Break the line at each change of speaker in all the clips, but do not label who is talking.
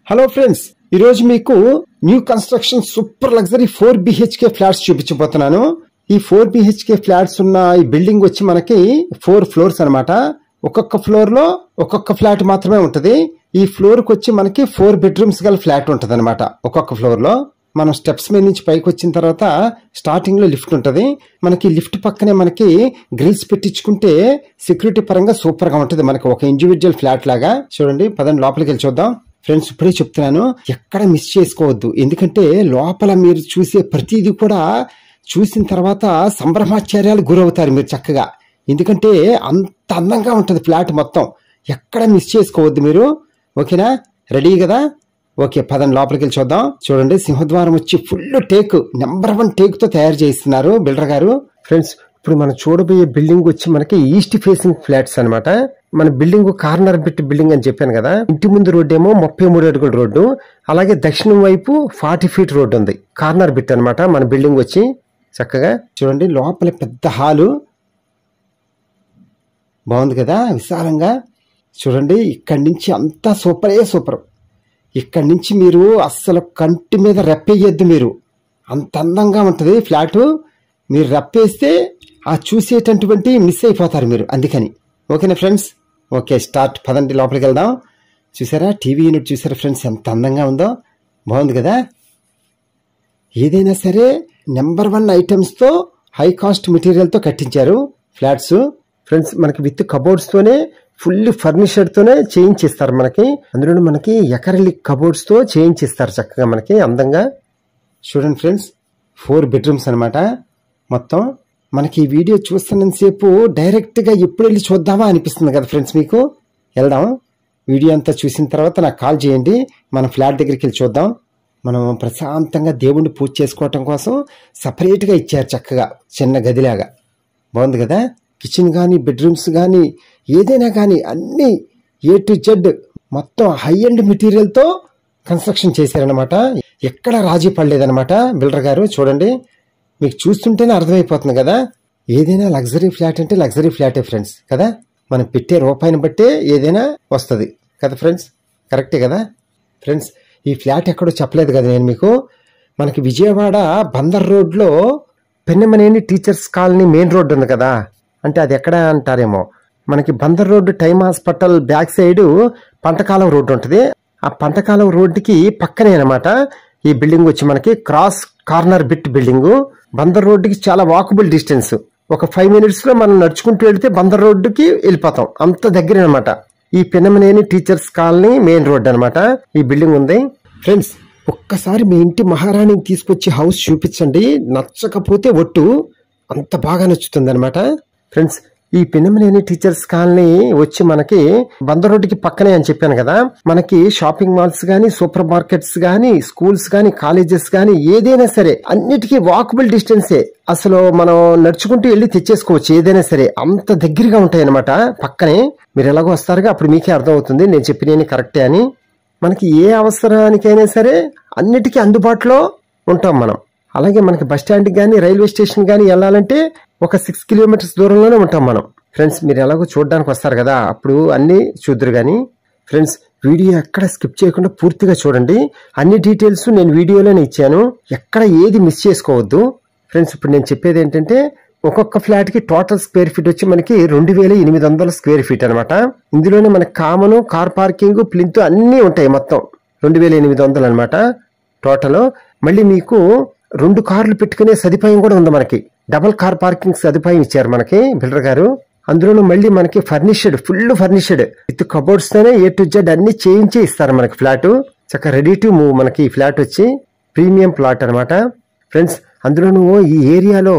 Hello friends, ఈ రోజు మీకు new construction super luxury 4 BHK flats చూపించబోతున్నాను. ఈ 4 BHK ఫ్లాట్స్ ఉన్న ఈ బిల్డింగ్ వచ్చి మనకి 4 ఫ్లోర్స్ అన్నమాట. ఒక్కొక్క ఫ్లోర్ లో ఒక్కొక్క ఫ్లాట్ మాత్రమే ఉంటది. ఈ ఫ్లోర్ కి వచ్చి మనకి 4 బెడ్రూమ్స్ గల ఫ్లాట్ ఉంటది అనమాట. ఒక్కొక్క ఫ్లోర్ లో మనం స్టెప్స్ మీద నుంచి పైకి వచ్చిన తర్వాత స్టార్టింగ్ లో లిఫ్ట్ ఉంటది. మనకి లిఫ్ట్ పక్కనే మనకి గ్రిల్స్ పెట్టించుకుంటే సెక్యూరిటీ పరంగా సూపర్ గా ఉంటది. మనకి ఒక ఇండివిజువల్ ఫ్లాట్ లాగా. చూడండి, పదండి లోపలికి వెళ్ళి చూద్దాం. ఫ్రెండ్స్, ఇప్పుడే చెప్తున్నాను, ఎక్కడ మిస్ చేసుకోవద్దు. ఎందుకంటే లోపల మీరు చూసే ప్రతిదీ కూడా చూసిన తర్వాత సంభ్రమాశ్చర్యాలు గురవుతారు మీరు చక్కగా. ఎందుకంటే అంత అందంగా ఉంటుంది ఫ్లాట్ మొత్తం. ఎక్కడ మిస్ చేసుకోవద్దు మీరు. ఓకేనా? రెడీ కదా? ఓకే, పదండి లోపలికి వెళ్ళి చూద్దాం. చూడండి, సింహద్వారం వచ్చి ఫుల్ టేక్, నెంబర్ 1 టేక్ తో తయారు చేస్తున్నారు బిల్డర్ గారు. ఫ్రెండ్స్, ఇప్పుడు మనం చూడబోయే బిల్డింగ్ వచ్చి మనకి ఈస్ట్ ఫేసింగ్ ఫ్లాట్స్ అనమాట. మన బిల్డింగ్ కార్నర్ బిట్ బిల్డింగ్ అని చెప్పాను కదా. ఇంటి ముందు రోడ్డు ఏమో 33 అడుగుల రోడ్డు, అలాగే దక్షిణం వైపు 40 ఫీట్ రోడ్డు ఉంది. కార్నర్ బిట్ అనమాట మన బిల్డింగ్ వచ్చి. చక్కగా చూడండి, లోపల పెద్ద హాలు బాగుంది కదా, విశాలంగా. చూడండి, ఇక్కడి నుంచి అంతా సూపరే సూపర్. ఇక్కడి నుంచి మీరు అస్సలు కంటి మీద రెప్పేయద్దు. మీరు అంత అందంగా ఉంటుంది ఫ్లాటు. మీరు రెప్పేస్తే ఆ చూసేటటువంటి మిస్ అయిపోతారు మీరు. అందుకని ఓకేనా ఫ్రెండ్స్? Okay, start. పదండి లోపలికి వెళ్దాం. చూసారా టీవీ యూనిట్? చూసారా ఫ్రెండ్స్ ఎంత అందంగా ఉందో? బాగుంది కదా. ఏదైనా సరే నెంబర్ 1 ఐటమ్స్తో హై కాస్ట్ మెటీరియల్తో కట్టించారు ఫ్లాట్స్. ఫ్రెండ్స్, మనకి విత్ కబోర్డ్స్ తోనే ఫుల్లీ ఫర్నిచర్డ్ తోనే చేయించిస్తారు మనకి. అందులో మనకి ఎకరలిక్ కబోర్డ్స్ తో చేయించిస్తారు చక్కగా మనకి అందంగా. చూడండి ఫ్రెండ్స్, 4 బెడ్రూమ్స్ అనమాట మొత్తం. మనకి ఈ వీడియో చూస్తున్నంతసేపు డైరెక్ట్ గా ఎప్పుడు వెళ్ళి చూద్దామా అనిపిస్తుంది కదా ఫ్రెండ్స్ మీకు. వెళ్దాం. వీడియో అంతా చూసిన తర్వాత నాకు కాల్ చేయండి. మనం ఫ్లాట్ దగ్గరికి వెళ్ళి చూద్దాం. మనం ప్రశాంతంగా దేవుణ్ణి పూజ చేసుకోవటం కోసం సపరేట్ గా ఇచ్చారు చక్కగా, చిన్న గదిలాగా. బాగుంది కదా. కిచెన్ కానీ బెడ్రూమ్స్ కానీ ఏదైనా కానీ అన్ని A to Z మొత్తం హై ఎండ్ మెటీరియల్ తో కన్స్ట్రక్షన్ చేశారనమాట. ఎక్కడ రాజీ పడలేదనమాట బిల్డర్ గారు. చూడండి, మీకు చూస్తుంటేనే అర్థమైపోతుంది కదా. ఏదైనా లగ్జరీ ఫ్లాట్ అంటే లగ్జరీ ఫ్లాటే ఫ్రెండ్స్ కదా. మనం పెట్టే రూపాయిని బట్టే ఏదైనా వస్తుంది కదా ఫ్రెండ్స్. కరెక్టే కదా ఫ్రెండ్స్. ఈ ఫ్లాట్ ఎక్కడో చెప్పలేదు కదా నేను మీకు. మనకి విజయవాడ బందర్ రోడ్లో Pennamaneni teachers colony main road ఉంది కదా. అంటే అది ఎక్కడ అంటారేమో, మనకి Bandar road time hospital back side Pantakalam road ఉంటుంది. ఆ పంటకాలం రోడ్డుకి పక్కనే అనమాట ఈ బిల్డింగ్ వచ్చి మనకి. Cross corner bit building. Bandar రోడ్డుకి చాలా వాకబుల్ డిస్టెన్స్. ఒక 5 minutes లో మనం నడుచుకుంటూ వెళ్తే బందర్ రోడ్డుకి వెళ్ళిపోతాం. అంత దగ్గర అనమాట ఈ పెన్నమనేని టీచర్స్ కాలనీ మెయిన్ రోడ్ అనమాట ఈ బిల్డింగ్ ఉంది. ఫ్రెండ్స్, ఒక్కసారి మీ ఇంటి మహారాణిని తీసుకొచ్చి హౌస్ చూపించండి. నచ్చకపోతే ఒట్టు, అంత బాగా నచ్చుతుంది అనమాట. ఫ్రెండ్స్, ఈ పెన్నమనేని టీచర్స్ కాలనీ వచ్చి మనకి బందర్ రోడ్డుకి పక్కనే అని చెప్పాను కదా. మనకి షాపింగ్ మాల్స్ గానీ, సూపర్ మార్కెట్స్ గానీ, స్కూల్స్ గానీ, కాలేజెస్ గానీ ఏదైనా సరే అన్నిటికీ వాకబుల్ డిస్టెన్సే. అసలు మనం నడుచుకుంటూ వెళ్ళి తెచ్చేసుకోవచ్చు ఏదైనా సరే. అంత దగ్గరగా ఉంటాయి అనమాట పక్కనే. మీరు ఎలాగో వస్తారుగా, అప్పుడు మీకే అర్థం అవుతుంది నేను చెప్పినవి కరెక్టే అని. మనకి ఏ అవసరానికైనా సరే అన్నిటికీ అందుబాటులో ఉంటాం మనం. అలాగే మనకి బస్ స్టాండ్ కానీ రైల్వే స్టేషన్ కానీ వెళ్ళాలంటే ఒక 6 kilometers దూరంలోనే ఉంటాం మనం. ఫ్రెండ్స్, మీరు ఎలాగో చూడడానికి వస్తారు కదా, అప్పుడు అన్ని చూద్దరు కానీ. ఫ్రెండ్స్, వీడియో ఎక్కడ స్కిప్ చేయకుండా పూర్తిగా చూడండి. అన్ని డీటెయిల్స్ నేను వీడియోలోనే ఇచ్చాను. ఎక్కడ ఏది మిస్ చేసుకోవద్దు. ఫ్రెండ్స్, ఇప్పుడు నేను చెప్పేది ఏంటంటే, ఒక్కొక్క ఫ్లాట్ కి టోటల్ స్క్వేర్ ఫీట్ వచ్చి మనకి 2800 స్క్వేర్ ఫీట్ అనమాట. ఇందులోనే మనకి కామన్, కార్ పార్కింగ్, ప్లింత్ అన్నీ ఉంటాయి. మొత్తం 2800 అనమాట టోటల్. మళ్ళీ మీకు 2 కార్లు పెట్టుకునే సదుపాయం కూడా ఉంది మనకి. డబుల్ కార్ పార్కింగ్ సదుపాయం ఇచ్చారు మనకి బిల్డర్ గారు. అందులోనూ మళ్ళీ మనకి furnished, full furnished with cupboards తోనే A to Z అన్ని చేయించి ఇస్తారు మనకి ఫ్లాట్. చక్కగా రెడీ టు మూవ్ మనకి ఈ ఫ్లాట్ వచ్చి ప్రీమియం ప్లాట్ అనమాట. ఫ్రెండ్స్, అందులోనూ ఈ ఏరియాలో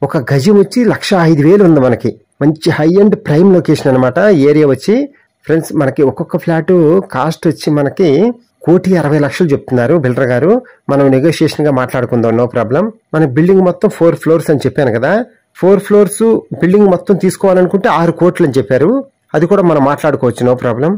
ఒక గజం వచ్చి 1,05,000 ఉంది మనకి. మంచి హై అండ్ ప్రైమ్ లొకేషన్ అనమాట ఏరియా వచ్చి. ఫ్రెండ్స్, మనకి ఒక్కొక్క ఫ్లాట్ కాస్ట్ వచ్చి మనకి 1,60,00,000 చెప్తున్నారు బిల్డర్ గారు. మనం నెగోషియేషన్ గా మాట్లాడుకుందాం, నో ప్రాబ్లం. మన బిల్డింగ్ మొత్తం 4 floors అని చెప్పాను కదా. 4 floors బిల్డింగ్ మొత్తం తీసుకోవాలనుకుంటే 6 కోట్లు అని చెప్పారు. అది కూడా మనం మాట్లాడుకోవచ్చు, నో ప్రాబ్లం.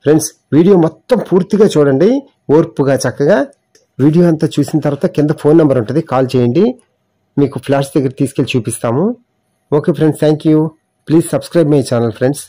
ఫ్రెండ్స్, వీడియో మొత్తం పూర్తిగా చూడండి ఓర్పుగా చక్కగా. వీడియో అంతా చూసిన తర్వాత కింద ఫోన్ నెంబర్ ఉంటుంది, కాల్ చేయండి. మీకు ఫ్లాట్స్ దగ్గర తీసుకెళ్లి చూపిస్తాము. Okay friends, thank you. Please subscribe my channel friends.